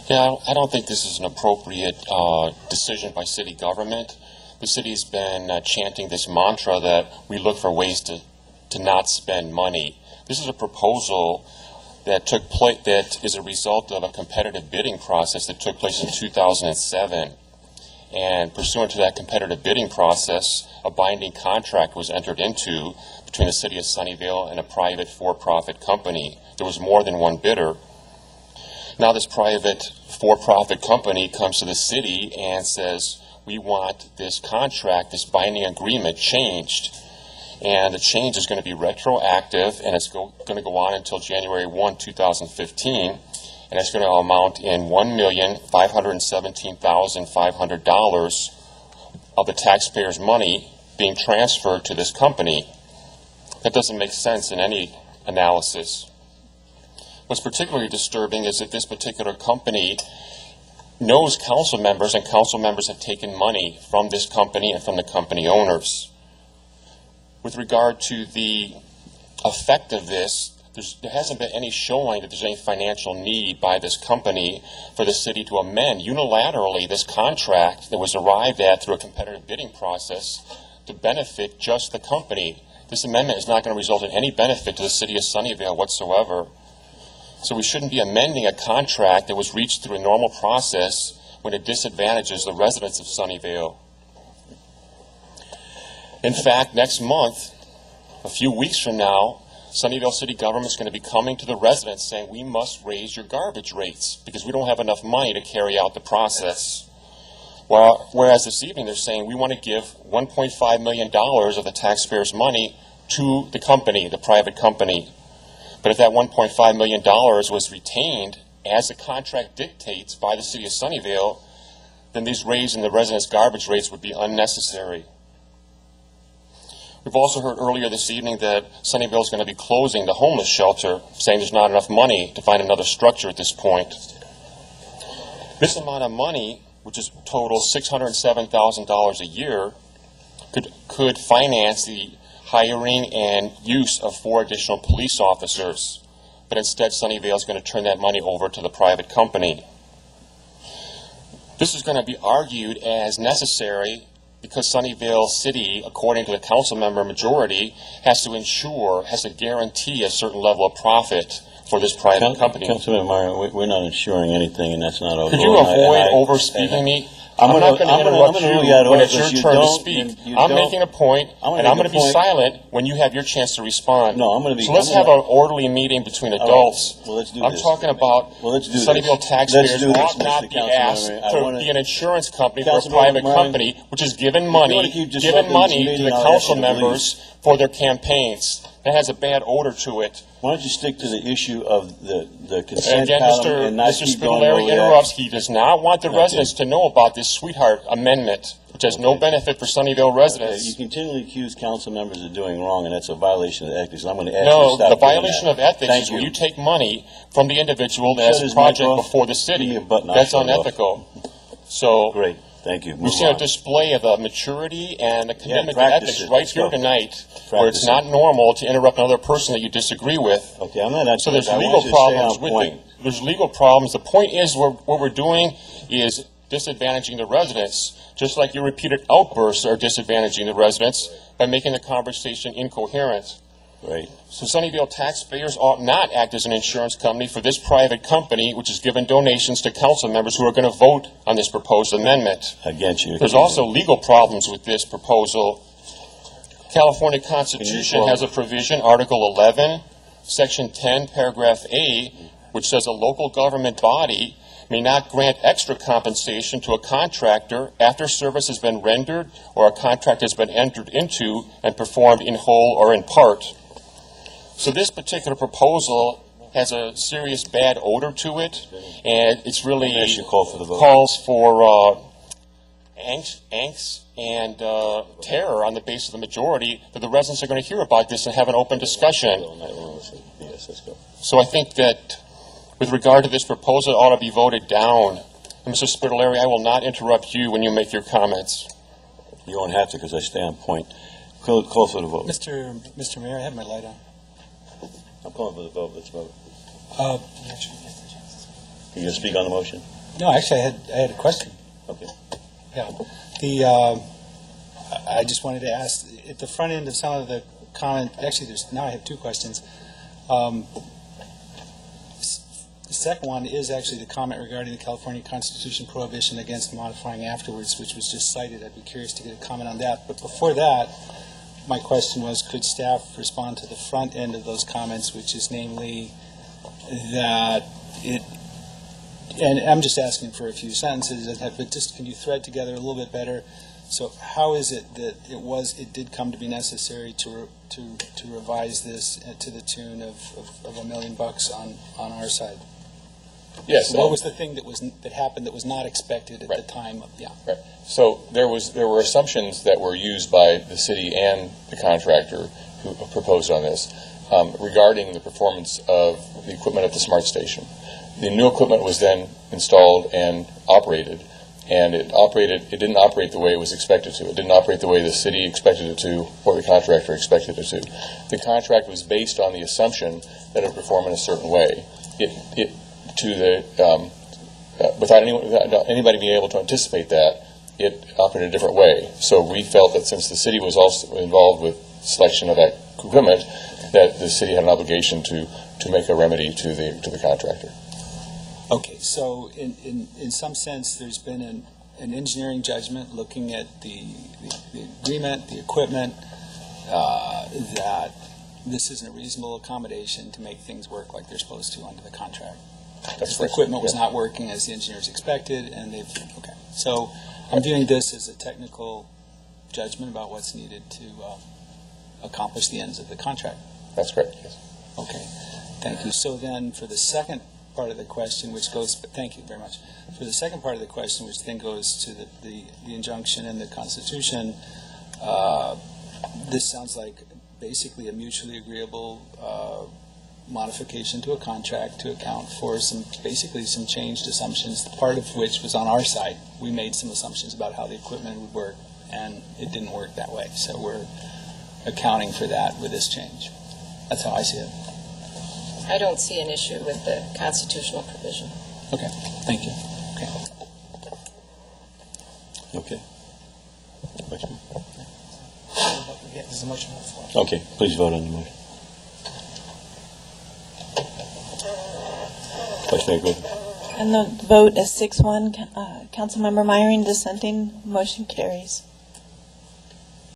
Yeah, I don't think this is an appropriate decision by city government. The city's been chanting this mantra that we look for ways to not spend money. This is a proposal that took place, that is a result of a competitive bidding process that took place in 2007. And pursuant to that competitive bidding process, a binding contract was entered into between the city of Sunnyvale and a private for-profit company. There was more than one bidder. Now this private for-profit company comes to the city and says, we want this contract, this binding agreement changed. And the change is going to be retroactive, and it's going to go on until January 1, 2015. And it's going to amount in $1,517,500 of the taxpayers' money being transferred to this company. That doesn't make sense in any analysis. What's particularly disturbing is that this particular company knows council members, and council members have taken money from this company and from the company owners. With regard to the effect of this, there hasn't been any showing that there's any financial need by this company for the city to amend unilaterally this contract that was arrived at through a competitive bidding process to benefit just the company. This amendment is not going to result in any benefit to the city of Sunnyvale whatsoever. So we shouldn't be amending a contract that was reached through a normal process when it disadvantages the residents of Sunnyvale. In fact, next month, a few weeks from now, Sunnyvale City Government is going to be coming to the residents saying we must raise your garbage rates because we don't have enough money to carry out the process. Whereas this evening they're saying we want to give $1.5 million of the taxpayers' money to the company, the private company. But if that $1.5 million was retained as the contract dictates by the city of Sunnyvale, then these raises in the residents' garbage rates would be unnecessary. We've also heard earlier this evening that Sunnyvale is going to be closing the homeless shelter, saying there's not enough money to find another structure at this point. This amount of money, which is total $607,000 a year, could finance the hiring and use of 4 additional police officers. But instead, Sunnyvale is going to turn that money over to the private company. This is going to be argued as necessary because Sunnyvale City, according to the council member majority, has to guarantee a certain level of profit for this private company. Councilman Meyer, we're not ensuring anything, and that's not our Could you avoid over-speaking me? I'm not going to interrupt you when it's your turn to speak. I'm making a point, and I'm going to be silent when you have your chance to respond. No, I'm going to be. So let's have an orderly meeting between adults. Well, let's do I'm this. talking about Sunnyvale taxpayers ought not be asked to be an insurance company for a private company, which is given money to the council members for their campaigns. That has a bad odor to it. Why don't you stick to the issue of the consent again, column and not Mr. keep going Spitaleri over interrupts. He does not want the residents to know about this sweetheart amendment, which has no benefit for Sunnyvale residents. You continually accuse council members of doing wrong, and that's a viation of ethics. I'm going to ask you to stop. No, the violation of ethics is when you take money from the individual that has a project before the city. That's unethical. So great. Thank you. We've seen a display of maturity and a commitment to ethics right here tonight, where it's not normal to interrupt another person that you disagree with. Okay, I'm not. So there's legal problems with it. There's legal problems. The point is, what we're doing is disadvantaging the residents, just like your repeated outbursts are disadvantaging the residents by making the conversation incoherent. Right. So Sunnyvale taxpayers ought not act as an insurance company for this private company, which has given donations to council members who are going to vote on this proposed amendment. Against you. There's also legal problems with this proposal. California Constitution has a provision, Article 11, Section 10, Paragraph A, which says a local government body may not grant extra compensation to a contractor after service has been rendered or a contract has been entered into and performed in whole or in part. So this particular proposal has a serious bad odor to it, and it's really calls for angst and terror on the basis of the majority that the residents are going to hear about this and have an open discussion. So I think that with regard to this proposal, it ought to be voted down. And Mr. Spitaleri, I will not interrupt you when you make your comments. You won't have to because I stay on point. Call for the vote. Mr. Mayor, I have my light on. I'm calling for the vote. Let's vote. Yeah, You going to speak on the motion? No, actually, I had a question. Okay. Yeah. I just wanted to ask, at the front end of some of the comment, actually, now I have two questions. The second one is actually the comment regarding the California Constitution prohibition against modifying afterwards, which was just cited. I'd be curious to get a comment on that. But before that, my question was, could staff respond to the front end of those comments, which is namely that it, and I'm just asking for a few sentences, but just can you thread together a little bit better? So how is it that it did come to be necessary to revise this to the tune of $1 million on our side? Yes. So what was the thing that happened that was not expected at the time of, yeah. Right. So there were assumptions that were used by the city and the contractor who proposed on this regarding the performance of the equipment at the smart station. The new equipment was then installed and operated, and it didn't operate the way it was expected to. It didn't operate the way the city expected it to or the contractor expected it to. The contract was based on the assumption that it would perform in a certain way. Without anybody being able to anticipate that, it operated a different way. So we felt that since the city was also involved with selection of that equipment, that the city had an obligation to make a remedy to the contractor. Okay, so in some sense, there's been an engineering judgment looking at the agreement, the equipment, that this isn't a reasonable accommodation to make things work like they're supposed to under the contract. Because the equipment was not working as the engineers expected, and okay. So I'm viewing this as a technical judgment about what's needed to accomplish the ends of the contract. That's correct, yes. Okay, thank you. So then for the second part of the question, which goes, thank you very much. For the second part of the question, which then goes to the injunction in the Constitution, this sounds like basically a mutually agreeable modification to a contract to account for basically some changed assumptions, part of which was on our side. We made some assumptions about how the equipment would work, and it didn't work that way. So we're accounting for that with this change. That's how I see it. I don't see an issue with the constitutional provision. Okay, thank you. Okay. Question? There's a motion on the floor. Okay, please vote on the motion. Question, go ahead. And the vote is 6-1. Councilmember Meyering dissenting. Motion carries.